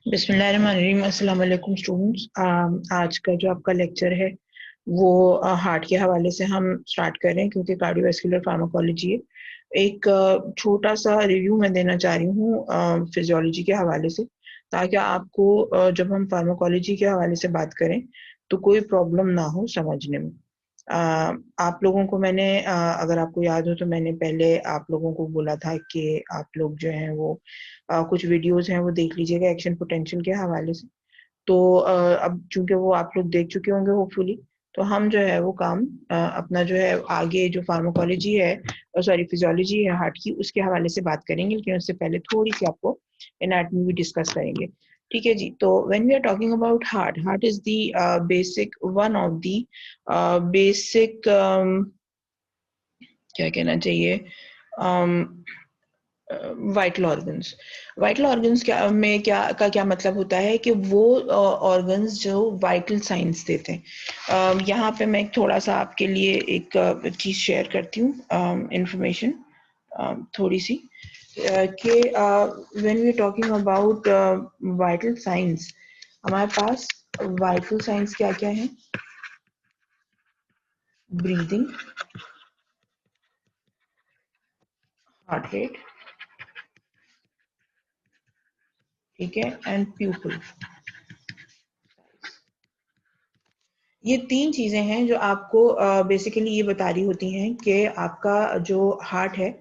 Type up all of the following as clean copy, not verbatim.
बिस्मिल्लाहिर्रहमानिर्रहीम। अस्सलाम वालेकुम स्टूडेंट्स। आज का जो आपका लेक्चर है वो हार्ट के हवाले से हम स्टार्ट कर रहे हैं क्योंकि कार्डियोवैस्कुलर फार्माकोलॉजी है। एक छोटा सा रिव्यू मैं देना चाह रही हूँ फिजियोलॉजी के हवाले से, ताकि आपको जब हम फार्माकोलॉजी के हवाले से बात करें तो कोई प्रॉब्लम ना हो समझने में। आप लोगों को मैंने अगर आपको याद हो तो मैंने पहले आप लोगों को बोला था कि आप लोग जो हैं वो कुछ वीडियोस हैं वो देख लीजिएगा एक्शन पोटेंशियल के हवाले से। तो अब चूंकि वो आप लोग देख चुके होंगे होपफुली, तो हम जो है वो काम अपना जो है आगे जो फार्माकोलॉजी है, सॉरी फिजियोलॉजी है हार्ट की, उसके हवाले से बात करेंगे, लेकिन उससे पहले थोड़ी सी आपको एनाटॉमी भी डिस्कस करेंगे। ठीक है जी। तो when we are talking about heart, heart is the basic one of the basic क्या कहना चाहिए, वाइटल ऑर्गन्स। वाइटल ऑर्गन्स क्या में क्या मतलब होता है कि वो ऑर्गन्स जो वाइटल साइंस देते हैं। यहाँ पे मैं थोड़ा सा आपके लिए एक चीज़ शेयर करती हूँ, इंफॉर्मेशन थोड़ी सी, कि when we talking about vital signs, हमारे पास वाइटल साइंस क्या क्या है? ब्रीदिंग, हार्ट रेट, ठीक है, एंड प्यूपल। ये तीन चीजें हैं जो आपको बेसिकली ये बता रही होती हैं कि आपका जो हार्ट है,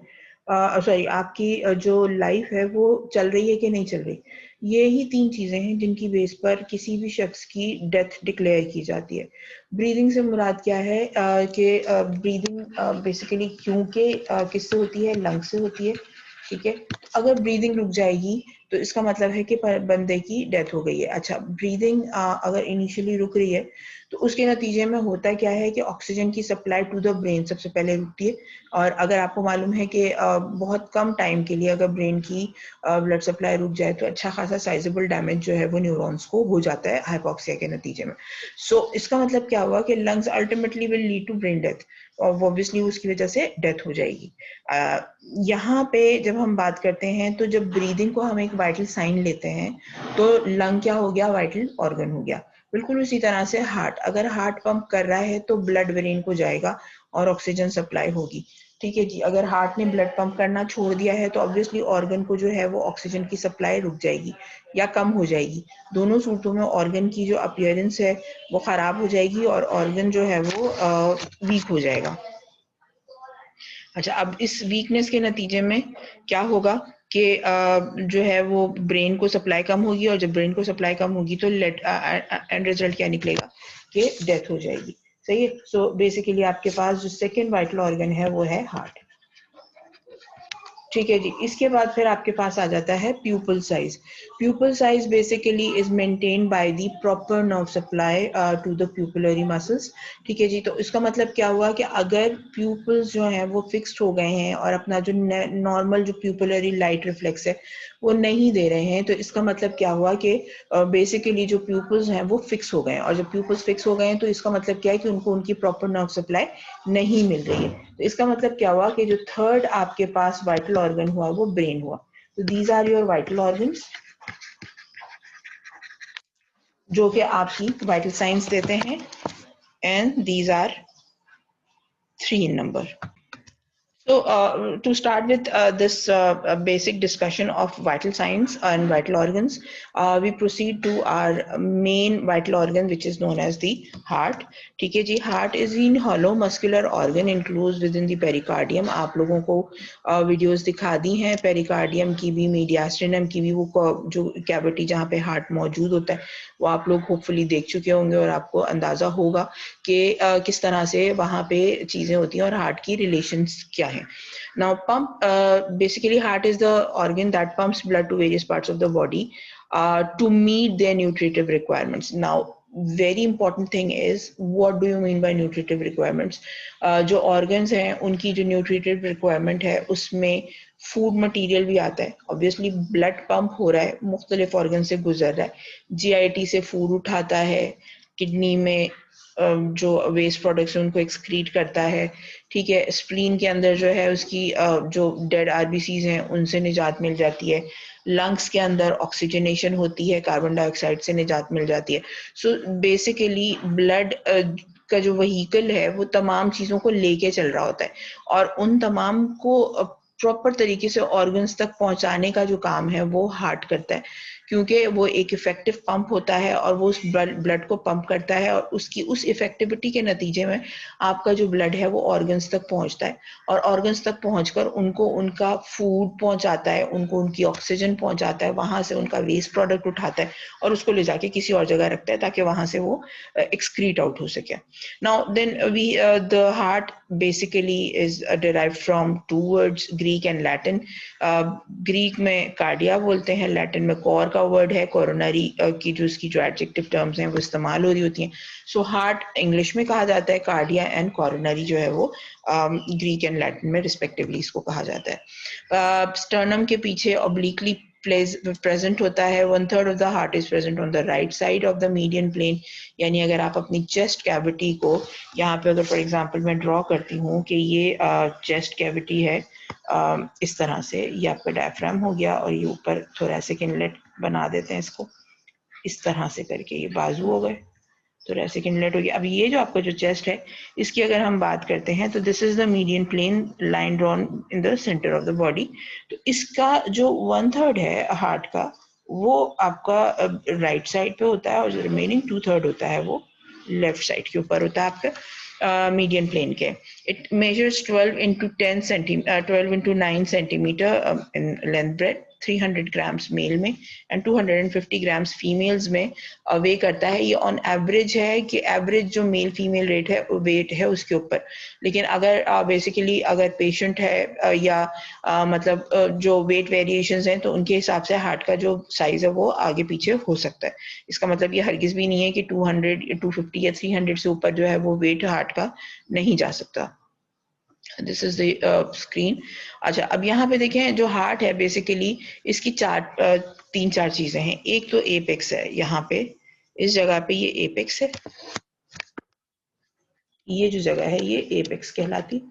सॉरी आपकी जो लाइफ है वो चल रही है कि नहीं चल रही। ये ही तीन चीजें हैं जिनकी बेस पर किसी भी शख्स की डेथ डिक्लेयर की जाती है। ब्रीदिंग से मुराद क्या है कि ब्रीदिंग बेसिकली क्योंकि किससे होती है? लंग से होती है। ठीक है। अगर ब्रीदिंग रुक जाएगी तो इसका मतलब है कि बंदे की डेथ हो गई है। अच्छा, ब्रीदिंग अगर इनिशियली रुक रही है तो उसके नतीजे में होता क्या है कि ऑक्सीजन की सप्लाई टू द ब्रेन सबसे पहले रुकती है। और अगर आपको मालूम है कि बहुत कम टाइम के लिए अगर ब्रेन की ब्लड सप्लाई रुक जाए तो अच्छा खासा साइजेबल डैमेज जो है वो न्यूरॉन्स को हो जाता है हाइपोक्सिया के नतीजे में। सो इसका मतलब क्या हुआ कि lungs ultimately will lead to brain death, और ऑब्वियसली उसकी वजह से डेथ हो जाएगी। यहाँ पे जब हम बात करते हैं तो जब ब्रीदिंग को हम एक वाइटल साइन लेते हैं तो लंग क्या हो गया? वाइटल ऑर्गन हो गया। बिल्कुल उसी तरह से हार्ट, अगर हार्ट पंप कर रहा है तो ब्लड ब्रेन को जाएगा और ऑक्सीजन सप्लाई होगी। ठीक है जी। अगर हार्ट ने ब्लड पंप करना छोड़ दिया है तो ऑब्वियसली ऑर्गन को जो है वो ऑक्सीजन की सप्लाई रुक जाएगी या कम हो जाएगी। दोनों सूरतों में ऑर्गन की जो अपीयरेंस है वो खराब हो जाएगी और ऑर्गन जो है वो वीक हो जाएगा। अच्छा, अब इस वीकनेस के नतीजे में क्या होगा कि जो है वो ब्रेन को सप्लाई कम होगी, और जब ब्रेन को सप्लाई कम होगी तो एंड रिजल्ट क्या निकलेगा कि डेथ हो जाएगी। सही है। सो बेसिकली आपके पास जो सेकेंड वाइटल ऑर्गन है वो है हार्ट। ठीक है जी। इसके बाद फिर आपके पास आ जाता है pupil size. Pupil size basically is maintained by the proper nerve supply to the pupillary muscles. ठीक है जी। तो इसका मतलब क्या हुआ कि अगर प्यूपल्स जो हैं वो फिक्स्ड हो गए हैं और अपना जो नॉर्मल जो प्यूपिलरी लाइट रिफ्लेक्स है वो नहीं दे रहे हैं, तो इसका मतलब क्या हुआ कि बेसिकली जो प्यूपल्स हैं वो फिक्स हो गए हैं, और जब प्यूपल्स फिक्स हो गए हैं तो इसका मतलब क्या है कि उनको उनकी प्रॉपर नर्व सप्लाई नहीं मिल रही है। तो इसका मतलब क्या हुआ कि जो थर्ड आपके पास वाइटल ऑर्गन हुआ वो ब्रेन हुआ। तो these are your vital organs जो कि आपकी वाइटल साइंस देते हैं, and these are 3 in number. So, to start with this basic discussion of vital signs and vital organs, we proceed to our main vital organ, which is known as the heart. ठीक है जी। Heart is in hollow muscular organ enclosed within the pericardium. आप लोगों को videos दिखा दी हैं pericardium की भी, mediastinum की भी। वो जो कैविटी जहाँ पे हार्ट मौजूद होता है वो आप लोग होपफुली देख चुके होंगे और आपको अंदाजा होगा कि किस तरह से वहाँ पे चीजें होती हैं और हार्ट की रिलेशंस क्या है। Now, basically heart is the organ that pumps blood to various parts of the body to meet their nutritive requirements. Now, very important thing is, what do you mean by nutritive requirements? जो organs हैं उनकी जो nutritive requirement है उसमें food material भी आता है। Obviously blood pump हो रहा है, मुख्तलिफ ऑर्गन से गुजर रहा है, जीआईटी से फूड उठाता है, किडनी में जो वेस्ट प्रोडक्ट्स हैं उनको एक्सक्रीट करता है। ठीक है। स्प्लीन के अंदर जो है उसकी जो डेड आरबीसीज हैं उनसे निजात मिल जाती है। लंग्स के अंदर ऑक्सीजनेशन होती है, कार्बन डाइऑक्साइड से निजात मिल जाती है। सो बेसिकली ब्लड का जो व्हीकल है वो तमाम चीज़ों को लेके चल रहा होता है और उन तमाम को प्रॉपर तरीके से ऑर्गन्स तक पहुंचाने का जो काम है वो हार्ट करता है, क्योंकि वो एक इफेक्टिव पंप होता है और वो उस ब्लड को पंप करता है और उसकी उस इफेक्टिविटी के नतीजे में आपका जो ब्लड है वो ऑर्गन्स तक पहुंचता है और ऑर्गन्स तक पहुंचकर उनको उनका फूड पहुंचाता है, उनको उनकी ऑक्सीजन पहुंचाता है, वहां से उनका वेस्ट प्रोडक्ट उठाता है और उसको ले जाके किसी और जगह रखता है ताकि वहां से वो एक्सक्रीट आउट हो सके। Now then we the heart basically is derived from two words, Greek and Latin. Greek में कार्डिया बोलते हैं, लैटिन में कोर का वर्ड है, कोरोनरी की जो इसकी जो एडजेक्टिव टर्म्स हैं वो इस्तेमाल हो रही होती हैं। सो हार्ट इंग्लिश में कहा जाता है, कार्डिया एंड कोरोनरी जो है वो ग्रीक एंड लैटिन में रिस्पेक्टिवली इसको कहा जाता है। स्टर्नम के पीछे ऑब्लिकली प्रेजेंट होता है। 1/3 of the heart is present on the right side of the median plane. यानी अगर आप अपनी चेस्ट कैविटी को यहाँ पे अगर फॉर एग्जांपल मैं ड्रॉ करती हूँ कि ये चेस्ट कैविटी है, इस तरह से ये आपका डायफ्राम हो गया और ये ऊपर थोरैसिक इनलेट बना देते हैं इसको, इस तरह से करके ये बाजू हो गए, थोरैसिक इनलेट हो गया। अब ये जो आपका जो चेस्ट है इसकी अगर हम बात करते हैं तो this is the median plane line drawn in the centre of the body. तो इसका जो 1/3 है हार्ट का वो आपका राइट साइड पे होता है और जो रिमेनिंग 2/3 होता है वो लेफ्ट साइड के ऊपर होता है आपका मीडियन प्लेन के। It measures 12 into 9 centimetre in length breadth, 300 grams male में एंड 250 ग्राम्स फीमेल्स में वे करता है। ये ऑन एवरेज है कि एवरेज जो मेल फीमेल रेट है वेट है उसके ऊपर। लेकिन अगर बेसिकली अगर पेशेंट है या मतलब जो वेट वेरिएशंस हैं तो उनके हिसाब से हार्ट का जो साइज है वो आगे पीछे हो सकता है। इसका मतलब ये हरगिज भी नहीं है कि 200 250 या 300 से ऊपर जो है वो वेट हार्ट का नहीं जा सकता। This is the screen. अच्छा, अब यहाँ पे देखें जो हार्ट है बेसिकली इसकी तीन चार चीजें हैं। एक तो एपेक्स है, यहाँ पे इस जगह पे ये एपेक्स है, ये जो जगह है ये एपेक्स कहलाती।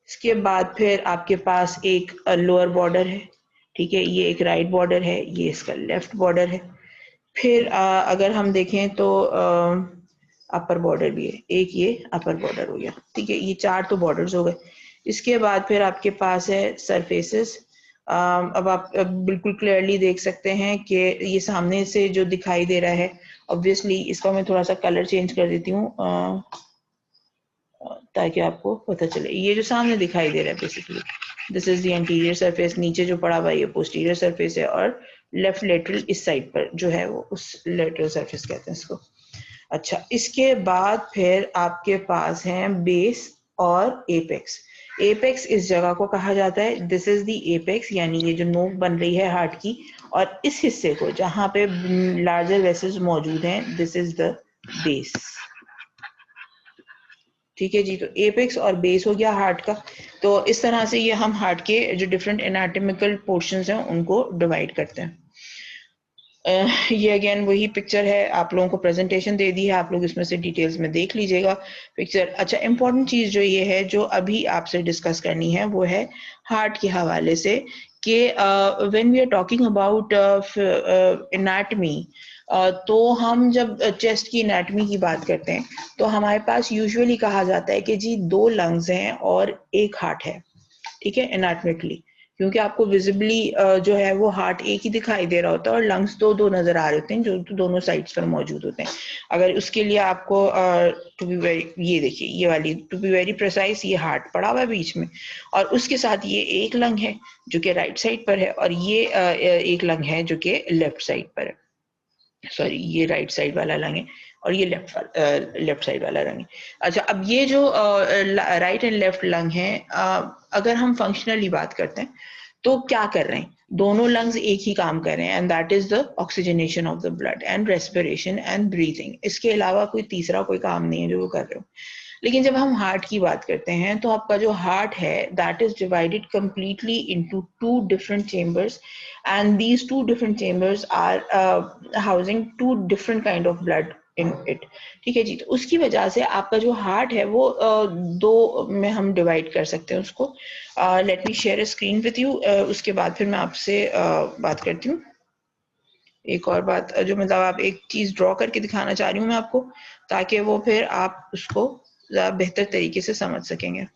इसके बाद फिर आपके पास एक लोअर बॉर्डर है, ठीक है, ये एक राइट बॉर्डर है, ये इसका लेफ्ट बॉर्डर है। फिर अगर हम देखें तो अपर बॉर्डर भी है, एक ये अपर बॉर्डर हो गया, ठीक है, ये चार तो बॉर्डर्स हो गए। इसके बाद फिर आपके पास है सरफेसेस। अब आप बिल्कुल क्लियरली देख सकते हैं कि ये सामने से जो दिखाई दे रहा है, ऑब्वियसली इसका मैं थोड़ा सा कलर चेंज कर देती हूँ ताकि आपको पता चले। ये जो सामने दिखाई दे रहा है basically this is the anterior surface, नीचे जो पड़ा हुआ है ये पोस्टीरियर सरफेस है और लेफ्ट लेटरल इस साइड पर जो है वो उस लेटरल सरफेस कहते हैं इसको। अच्छा, इसके बाद फिर आपके पास है बेस और एपेक्स। एपेक्स इस जगह को कहा जाता है, दिस इज द एपेक्स, यानी ये जो नोक बन रही है हार्ट की और इस हिस्से को जहां पे लार्जर वेसल्स मौजूद हैं दिस इज द बेस। ठीक है जी, तो एपेक्स और बेस हो गया हार्ट का। तो इस तरह से ये हम हार्ट के जो डिफरेंट एनाटॉमिकल पोर्शंस हैं उनको डिवाइड करते हैं। ये अगेन वही पिक्चर है, आप लोगों को प्रेजेंटेशन दे दी है, आप लोग इसमें से डिटेल्स में देख लीजिएगा पिक्चर। अच्छा, इंपॉर्टेंट चीज जो ये है जो अभी आपसे डिस्कस करनी है वो है हार्ट के हवाले से कि when we are talking about anatomy, तो हम जब चेस्ट की एनाटमी की बात करते हैं तो हमारे पास यूजुअली कहा जाता है कि जी 2 लंग्स हैं और एक हार्ट है, ठीक है, एनाटमिकली, क्योंकि आपको विजिबली जो है वो हार्ट एक ही दिखाई दे रहा होता है और लंग्स दो दो नजर आ रहे होते हैं जो दोनों साइड्स पर मौजूद होते हैं। अगर उसके लिए आपको टू बी वेरी, ये देखिए ये वाली टू बी वेरी प्रिसाइज, ये हार्ट पड़ा हुआ है बीच में और उसके साथ ये एक लंग है जो कि राइट साइड पर है और ये एक लंग है जो कि लेफ्ट साइड पर है, सॉरी ये राइट साइड वाला लंग है और ये लेफ्ट साइड वाला लंग है। अच्छा, अब ये जो राइट एंड लेफ्ट लंग है, अगर हम फंक्शनली बात करते हैं तो क्या कर रहे हैं, दोनों लंग्स एक ही काम कर रहे हैं and that is the oxygenation of the blood and respiration and breathing. इसके अलावा कोई तीसरा कोई काम नहीं है जो वो कर रहे हो। लेकिन जब हम हार्ट की बात करते हैं तो आपका जो हार्ट है that is divided completely into 2 different chambers and these 2 different chambers are housing 2 different kind of blood in it. ठीक है जी, तो उसकी वजह से आपका जो हार्ट है वो दो में हम डिवाइड कर सकते हैं उसको। Let me share a screen with you, उसके बाद फिर मैं आपसे बात करती हूँ। एक और बात जो मतलब आप एक चीज ड्रॉ करके दिखाना चाह रही हूँ मैं आपको, ताकि वो फिर आप उसको ज़्यादा बेहतर तरीके से समझ सकेंगे।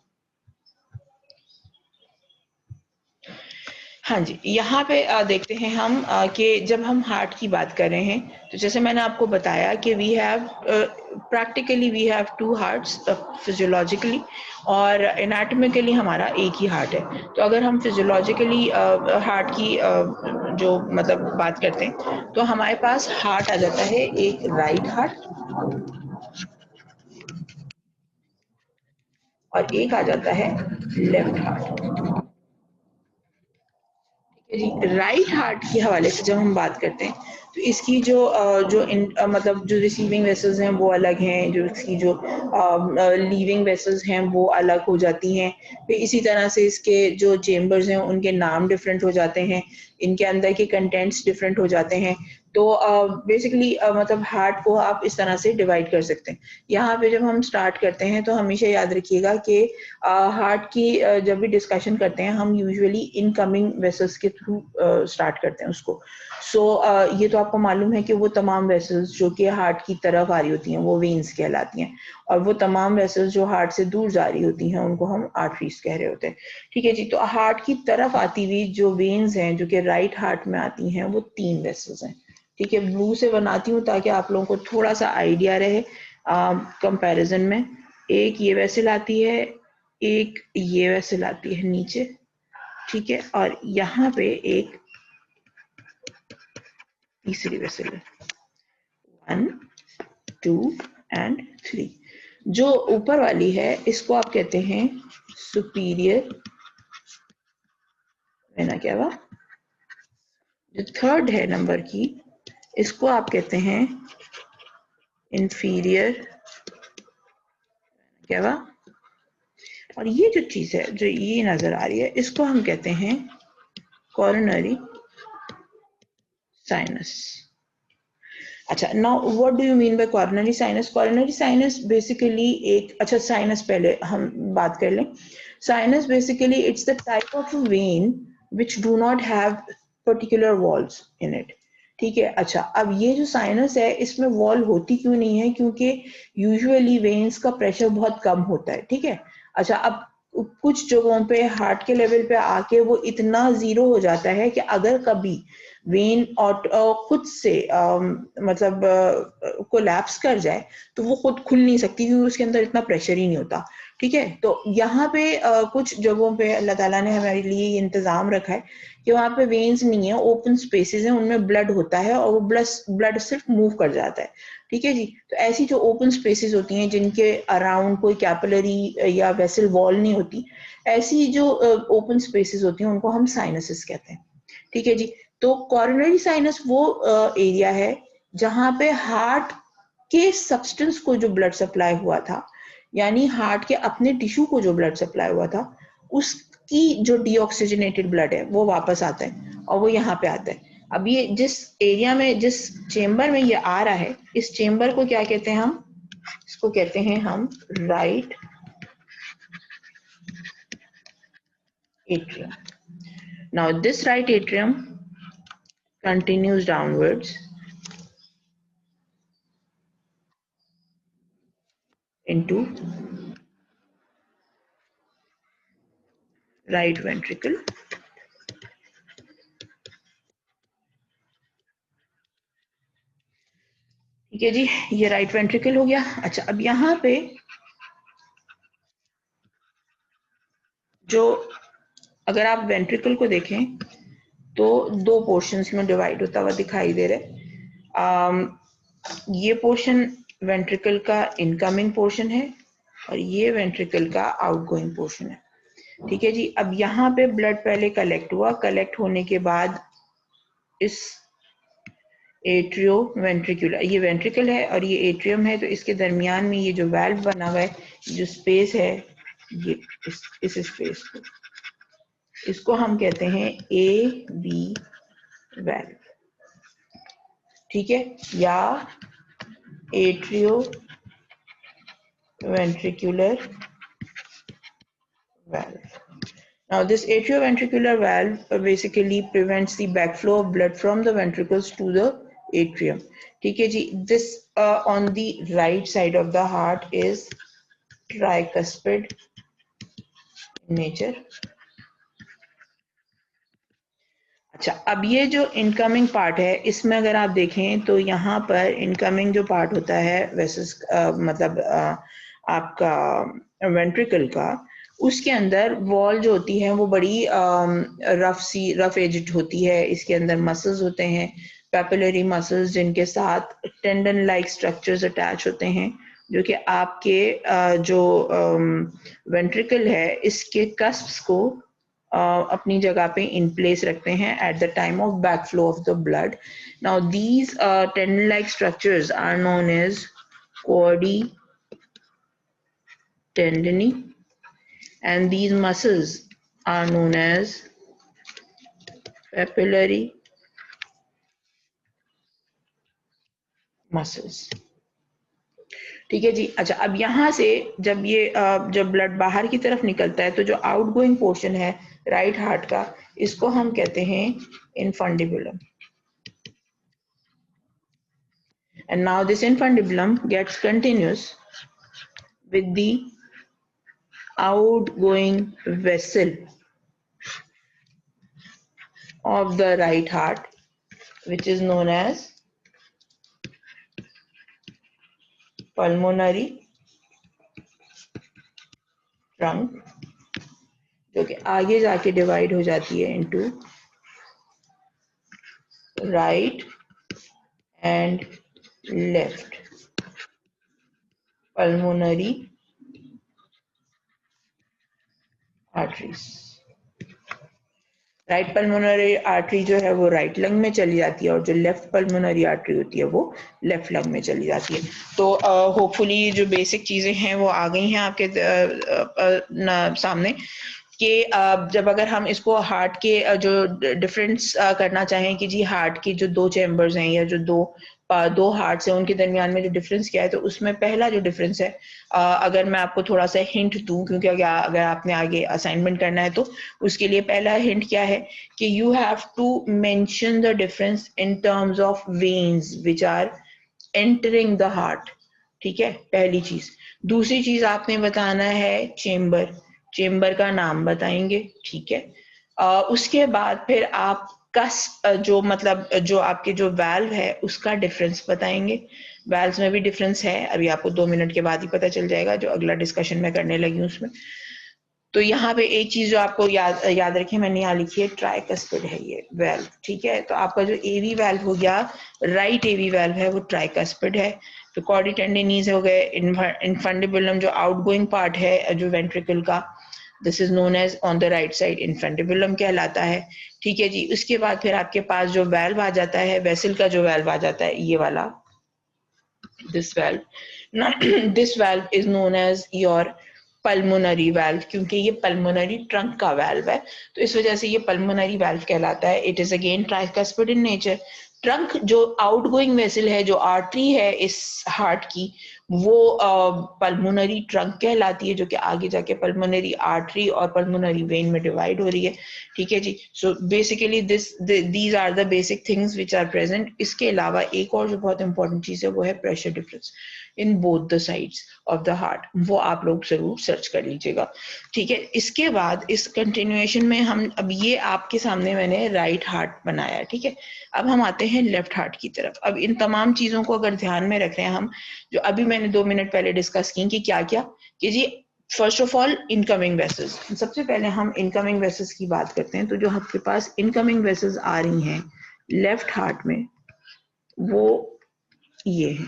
हाँ जी, यहाँ पे देखते हैं हम कि जब हम हार्ट की बात कर रहे हैं, तो जैसे मैंने आपको बताया कि we have practically we have two hearts physiologically, और एनाटॉमिकली हमारा एक ही हार्ट है। तो अगर हम फिजियोलॉजिकली हार्ट की जो मतलब बात करते हैं, तो हमारे पास हार्ट आ जाता है एक राइट हार्ट और एक आ जाता है लेफ्ट हार्ट। राइट हार्ट के हवाले से जब हम बात करते हैं, तो इसकी मतलब जो रिसीविंग वेसल्स हैं वो अलग हैं, जो इसकी जो लीविंग वेसल्स हैं वो अलग हो जाती हैं। फिर इसी तरह से इसके जो चेम्बर्स हैं उनके नाम डिफरेंट हो जाते हैं, इनके अंदर के कंटेंट्स डिफरेंट हो जाते हैं। तो बेसिकली मतलब हार्ट को आप इस तरह से डिवाइड कर सकते हैं। यहाँ पे जब हम स्टार्ट करते हैं तो हमेशा याद रखिएगा कि हार्ट की जब भी डिस्कशन करते हैं हम यूजुअली इनकमिंग वेसल्स के थ्रू स्टार्ट करते हैं उसको। सो ये तो आपको मालूम है कि वो तमाम वेसल्स जो कि हार्ट की तरफ आ रही होती हैं वो वेन्स कहलाती हैं, और वो तमाम वेसल्स जो हार्ट से दूर जा रही होती हैं उनको हम आर्टरीज कह रहे होते हैं। ठीक है जी, तो हार्ट की तरफ आती हुई जो वेन्स हैं जो कि राइट हार्ट में आती हैं वो 3 वेसल्स हैं। ठीक है, ब्लू से बनाती हूँ ताकि आप लोगों को थोड़ा सा आइडिया रहे कंपैरिजन में। एक ये वेसल आती है, एक ये वेसल आती है नीचे, ठीक है, और यहाँ पे एक तीसरी वेसल है, 1 2 एंड 3। जो ऊपर वाली है इसको आप कहते हैं सुपीरियर वेना केवा। जो थर्ड है नंबर की, इसको आप कहते हैं इंफीरियर केवा। और ये जो चीज है जो ये नजर आ रही है इसको हम कहते हैं कोरोनरी साइनस। अच्छा, now what do you mean by coronary sinus? Coronary sinus basically एक, अच्छा साइनस पहले हम बात कर लें। Sinus basically it's the type of when which do not have particular walls in it. ठीक है, अच्छा अब ये जो साइनस है इसमें वॉल होती क्यों नहीं है? क्योंकि यूजुअली वेन्स का प्रेशर बहुत कम होता है। ठीक है, अच्छा अब कुछ जगहों पे हार्ट के लेवल पे आके वो इतना जीरो हो जाता है कि अगर कभी वेन खुद से मतलब कोलैप्स कर जाए तो वो खुद खुल नहीं सकती क्योंकि उसके अंदर इतना प्रेशर ही नहीं होता। ठीक है, तो यहाँ पे कुछ जगहों पे अल्लाह ताला ने हमारे लिए ये इंतजाम रखा है कि वहाँ पे वेन्स नहीं है, ओपन स्पेसेस हैं, उनमें ब्लड होता है और वो ब्लड सिर्फ मूव कर जाता है। ठीक है जी, तो ऐसी जो ओपन स्पेसेस होती हैं जिनके अराउंड कोई कैपिलरी या वेसल वॉल नहीं होती, ऐसी जो ओपन स्पेसेस होती हैं उनको हम साइनसेस कहते हैं। ठीक है जी, तो कोरोनरी साइनस वो एरिया है जहां पे हार्ट के सब्सटेंस को जो ब्लड सप्लाई हुआ था, यानी हार्ट के अपने टिश्यू को जो ब्लड सप्लाई हुआ था, उसकी जो डीऑक्सीजनेटेड ब्लड है वो वापस आता है और वो यहाँ पे आता है। अब ये जिस एरिया में, जिस चेम्बर में ये आ रहा है, इस चेम्बर को क्या कहते हैं हम? इसको कहते हैं हम right atrium. Now this right atrium continues downwards into right ventricle। ठीक है जी, ये राइट वेंट्रिकल हो गया। अच्छा, अब यहाँ पे जो, अगर आप वेंट्रिकल को देखें तो दो पोर्शंस में डिवाइड होता हुआ दिखाई दे रहा है। ये पोर्शन वेंट्रिकल का इनकमिंग पोर्शन है और ये वेंट्रिकल का आउटगोइंग पोर्शन है। ठीक है जी, अब यहाँ पे ब्लड पहले कलेक्ट हुआ, कलेक्ट होने के बाद इस एट्रियो वेंट्रिकुलर, ये वेंट्रिकल है और ये एट्रियम है, तो इसके दरमियान में ये जो वाल्व बना हुआ है, जो स्पेस है, ये इस स्पेस को, इसको हम कहते हैं ए बी वाल्व। ठीक है, या atrioventricular valve. Now this atrioventricular valve basically prevents the backflow of blood from the ventricles to the atrium. ठीक है जी, this on the right side of the heart is tricuspid in nature. अच्छा, अब ये जो incoming part है इसमें अगर आप देखें तो यहाँ पर इनकमिंग जो पार्ट होता है वेसस मतलब आपका वेंट्रिकल का, उसके अंदर वॉल जो होती है वो बड़ी रफ एज्ड होती है. इसके अंदर मसल्स होते हैं, पैपिलरी मसल्स, जिनके साथ टेंडन लाइक स्ट्रक्चर्स अटैच होते हैं, जो कि आपके जो वेंट्रिकल है इसके कस्प्स को अपनी जगह पे इन प्लेस रखते हैं at the time of backflow of the blood. Now these tendon-like structures are known as chordae tendineae, and these muscles are known as papillary muscles. ठीक है जी. अच्छा, अब यहाँ से जब ये जब ब्लड बाहर की तरफ निकलता है तो जो आउटगोइंग पोर्शन है राइट हार्ट का, इसको हम कहते हैं infundibulum. And now this infundibulum gets continuous with the outgoing vessel of the right heart, which is known as pulmonary trunk, जो कि आगे जाके डिवाइड हो जाती है into right and left pulmonary arteries. Right pulmonary artery जो है वो राइट लंग में चली जाती है और जो लेफ्ट पल्मोनरी आर्टरी होती है वो लेफ्ट लंग में चली जाती है. तो होपफुली जो बेसिक चीज़ें हैं वो आ गई हैं आपके सामने कि जब अगर हम इसको हार्ट के जो डिफरेंस करना चाहें कि जी हार्ट की जो दो चैम्बर्स हैं या जो दो हार्ट्स हैं उनके दरमियान में जो डिफरेंस क्या है, तो उसमें पहला जो डिफरेंस है, अगर मैं आपको थोड़ा सा हिंट दूं, क्योंकि अगर आपने आगे असाइनमेंट करना है तो उसके लिए पहला हिंट क्या है कि you have to mention the difference in terms of veins which are entering the heart. ठीक है, पहली चीज. दूसरी चीज आपने बताना है चेम्बर का नाम बताएंगे. ठीक है, उसके बाद फिर आप जो मतलब जो आपके जो वाल्व है उसका डिफरेंस बताएंगे. वाल्व्स में भी डिफरेंस है, अभी आपको 2 मिनट के बाद ही पता चल जाएगा जो अगला डिस्कशन मैं करने लगी हूँ उसमें. तो यहाँ पे एक चीज जो आपको याद रखें, मैंने यहाँ लिखी है ट्राइकस्पिड है ये वाल्व. ठीक है, तो आपका जो एवी वाल्व हो गया, राइट एवी वाल्व है वो ट्राइकस्पिड है. तो कॉर्डी टेंडिनीज हो गए, इनफंडिबुलम जो आउटगोइंग पार्ट है जो वेंट्रिकल का, this is known as on the right side infundibulum कहलाता है. ठीक है जी. उसके बाद फिर आपके पास जो वाल्व आ जाता है, वेसल का जो वाल्व आ जाता है, ये वाला, this valve, this valve is known as your pulmonary valve, क्योंकि ये पल्मोनरी ट्रंक का वाल्व है तो इस वजह से ये पल्मोनरी वाल्व कहलाता है. It is again tricuspid in nature. Trunk जो आउटगोइंग वेसल है, जो आर्टरी है इस हार्ट की, वो पल्मोनरी ट्रंक कहलाती है, जो कि आगे जाके पल्मोनरी आर्टरी और पल्मोनरी वेन में डिवाइड हो रही है. ठीक है जी. So basically these are the basic things which are present. इसके अलावा एक और जो बहुत इंपॉर्टेंट चीज है वो है pressure difference in both the sides of the heart. वो आप लोग जरूर सर्च कर लीजिएगा. ठीक है, इसके बाद इस कंटिन्यूएशन में हम अब ये आपके सामने मैंने राइट हार्ट बनाया. ठीक है, अब हम आते हैं लेफ्ट हार्ट की तरफ. अब इन तमाम चीजों को अगर ध्यान में रख रहे हैं हम, जो अभी मैंने 2 मिनट पहले डिस्कस की कि क्या क्या, कि जी first of all incoming vessels. सबसे पहले हम इनकमिंग वेसल्स की बात करते हैं. तो जो आपके पास इनकमिंग वेसल्स आ रही हैं लेफ्ट हार्ट में वो ये है.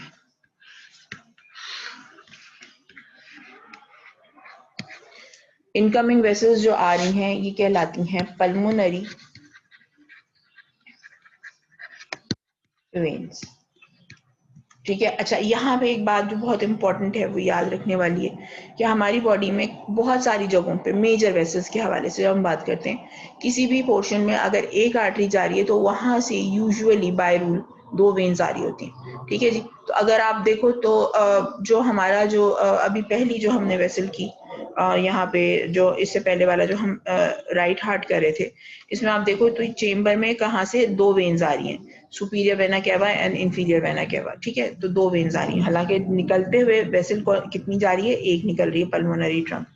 इनकमिंग वेसल्स जो आ रही हैं ये कहलाती हैं पल्मोनरी वेन्स. ठीक है. अच्छा, यहाँ पे एक बात जो बहुत इंपॉर्टेंट है वो याद रखने वाली है कि हमारी बॉडी में बहुत सारी जगहों पे मेजर वेसल्स के हवाले से जब हम बात करते हैं, किसी भी पोर्शन में अगर एक आर्टरी जा रही है तो वहां से यूजुअली बाय रूल 2 वेन्स आ रही होती हैं, ठीक है जी। तो अगर आप देखो तो जो हमारा जो अभी पहली जो हमने वेसल की यहाँ पे जो इससे पहले वाला जो हम राइट हार्ट कर रहे थे, इसमें आप देखो तो चेंबर में कहाँ से 2 वेन्स आ रही हैं, superior vena cava and inferior vena cava, ठीक है। तो 2 वेन्स आ रही हैं, हालांकि निकलते हुए वेसल कितनी जा रही है, एक निकल रही है पल्मोनरी ट्रंक,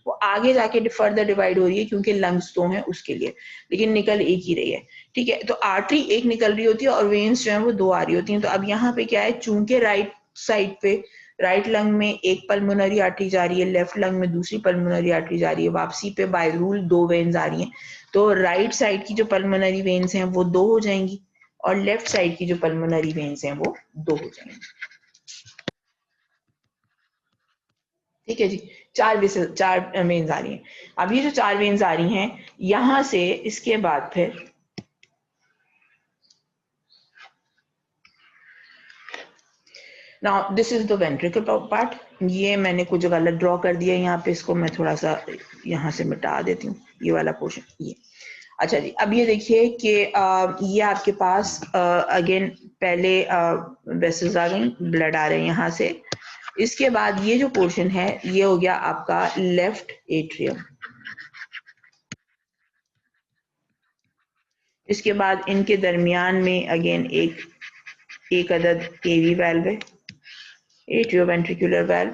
वो आगे जाके फर्दर डिवाइड हो रही है क्योंकि लंग्स 2 हैं उसके लिए, लेकिन निकल एक ही रही है, ठीक है। तो आर्टरी एक निकल रही होती है और वेन्स जो है वो 2 आ रही होती हैं। तो अब यहाँ पे क्या है, चूंकि राइट साइड पे राइट लंग में एक पल्मोनरी आर्टरी जा रही है, लेफ्ट लंग में दूसरी पल्मोनरी आर्टरी जा रही है, वापसी पे बाय रूल 2 वेन्स आ रही हैं, तो राइट साइड की जो पल्मोनरी वेन्स हैं वो 2 हो जाएंगी और लेफ्ट साइड की जो पल्मोनरी वेन्स हैं वो 2 हो जाएंगी, ठीक है जी। 4 वेन्स आ रही हैं। अब ये जो 4 वेन्स आ रही हैं, यहां से इसके बाद फिर now this is the ventricle part. ये मैंने कुछ गलत ड्रॉ कर दिया यहाँ पे, इसको मैं थोड़ा सा यहाँ से मिटा देती हूँ, ये वाला पोर्शन ये। अच्छा जी, अब ये देखिए कि ये आपके पास अगेन पहले वेसल्स आ गई, ब्लड आ रहे हैं यहाँ से। इसके बाद ये जो पोर्शन है ये हो गया आपका लेफ्ट एट्रियम। इसके बाद इनके दरमियान में अगेन एक अदद एवी वाल्व है, एट्रियोवेंट्रिकुलर वाल्व,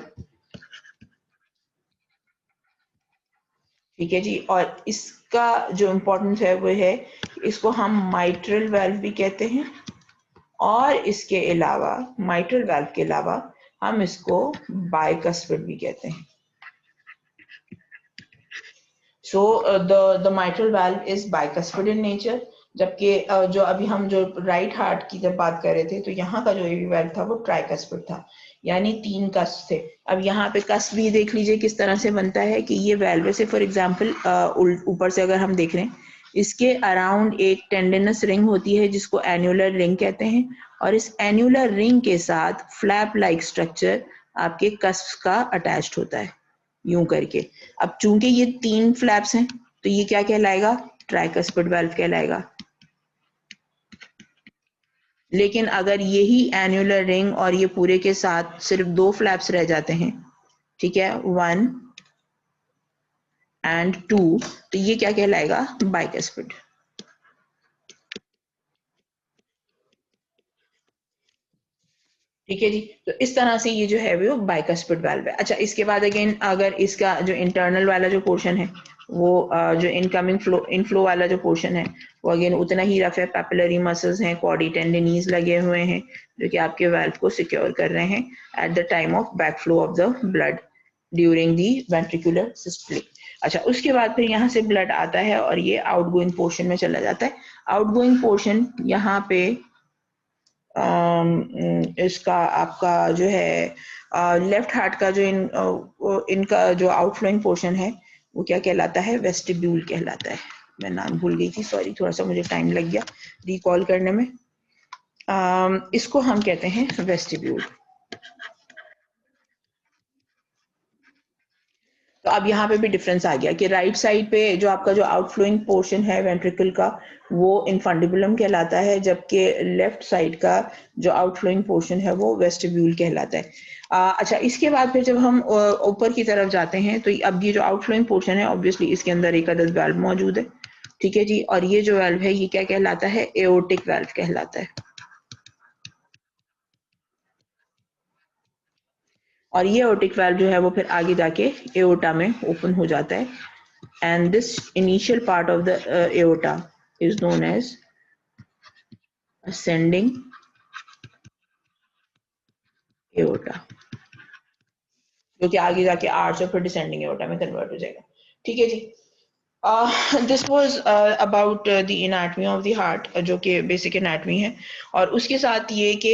ठीक है जी। और इसका जो इम्पोर्टेंस है वो है, इसको हम माइट्रल वाल्व भी कहते हैं, और इसके अलावा माइट्रल वाल्व के अलावा हम इसको बाइकस्पिड भी कहते हैं। So the mitral valve is bicuspid in nature, जबकि जो अभी हम जो राइट हार्ट की जब बात कर रहे थे तो यहाँ का जो एवी वाल्व था वो ट्राइकस्पिड था, यानी 3 कस्प थे। अब यहाँ पे कस्प भी देख लीजिए किस तरह से बनता है कि ये वाल्व से फॉर एग्जांपल ऊपर से अगर हम देख रहे हैं, इसके अराउंड एक टेंडनस रिंग होती है जिसको एन्युलर रिंग कहते हैं, और इस एन्युलर रिंग के साथ फ्लैप लाइक स्ट्रक्चर आपके कस्प का अटैच्ड होता है यूं करके। अब चूंकि ये 3 फ्लैप्स हैं तो ये क्या कहलाएगा, ट्राइकस्पिड वाल्व कहलाएगा। लेकिन अगर यही एन्युलर रिंग और ये पूरे के साथ सिर्फ 2 फ्लैप्स रह जाते हैं, ठीक है, 1 एंड 2, तो ये क्या कहलाएगा, बाइकस्पिड। ठीक है जी। तो इस तरह से ये जो है वो बाइकस्पिड वाल्व है। अच्छा, इसके बाद अगेन अगर इसका जो इंटरनल वाला जो पोर्शन है वो जो इनकमिंग फ्लो इनफ्लो वाला जो पोर्शन है वो अगेन उतना ही रफ है, पैपिलरी मसल्स हैं, क्वाडी टेंडिनीज लगे हुए हैं जो कि आपके वाल्व को सिक्योर कर रहे हैं at the time of backflow of the blood during the ventricular systolic. अच्छा, उसके बाद फिर यहाँ से ब्लड आता है और ये आउटगोइंग पोर्शन में चला जाता है। आउटगोइंग पोर्शन यहाँ पे इसका आपका जो है लेफ्ट हार्ट का जो इनका जो आउटफ्लोइंग पोर्शन है वो क्या कहलाता है, वेस्टिब्यूल कहलाता है। मैं नाम भूल गई थी, सॉरी, थोड़ा सा मुझे टाइम लग गया रिकॉल करने में। इसको हम कहते हैं वेस्टिब्यूल। तो अब यहाँ पे भी डिफरेंस आ गया कि राइट साइड पे जो आपका जो आउटफ्लोइंग पोर्शन है वेंट्रिकल का वो इनफंडिबुलम कहलाता है, जबकि लेफ्ट साइड का जो आउटफ्लोइंग पोर्शन है वो वेस्टिब्यूल कहलाता है। अच्छा, इसके बाद फिर जब हम ऊपर की तरफ जाते हैं तो अब ये जो आउटफ्लोइंग पोर्शन है ऑब्वियसली इसके अंदर एक अदद वाल्व मौजूद है, ठीक है जी। और ये जो वाल्व है ये क्या कहलाता है, एओर्टिक वाल्व कहलाता है। और ये एओर्टिक वाल्व जो है वो फिर आगे जाके एओर्टा में ओपन हो जाता है, and this initial part of the aorta is known as ascending aorta, जो कि आगे जाके आर्च और फिर डिसेंडिंग एओर्टा में कन्वर्ट हो जाएगा, ठीक है जी। This was about the anatomy of the heart, जो कि बेसिक एनाटमी है। और उसके साथ ये कि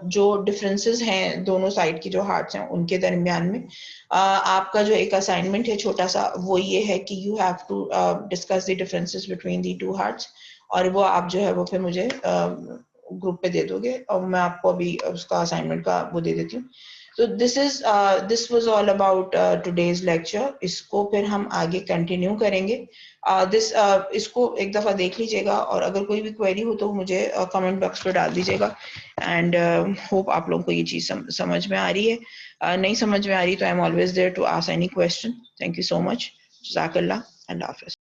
जो डिफरेंसेस हैं दोनों साइड की जो हार्ट्स हैं उनके दरमियान में आपका जो एक असाइनमेंट है छोटा सा वो ये है कि you have to discuss the differences between the two hearts, और वो आप जो है वो फिर मुझे ग्रुप पे दे दोगे और मैं आपको अभी उसका असाइनमेंट का वो दे देती हूँ। So this was all about today's lecture. इसको फिर हम आगे कंटिन्यू करेंगे. इसको एक दफा देख लीजिएगा और अगर कोई भी क्वेरी हो तो मुझे कमेंट बॉक्स पे डाल दीजिएगा. एंड होप आप लोगों को ये चीज समझ में आ रही है. नहीं समझ में आ रही तो I am always there to ask any question. Thank you so much. जज़ाकल्लाह. अल्लाह हाफिज.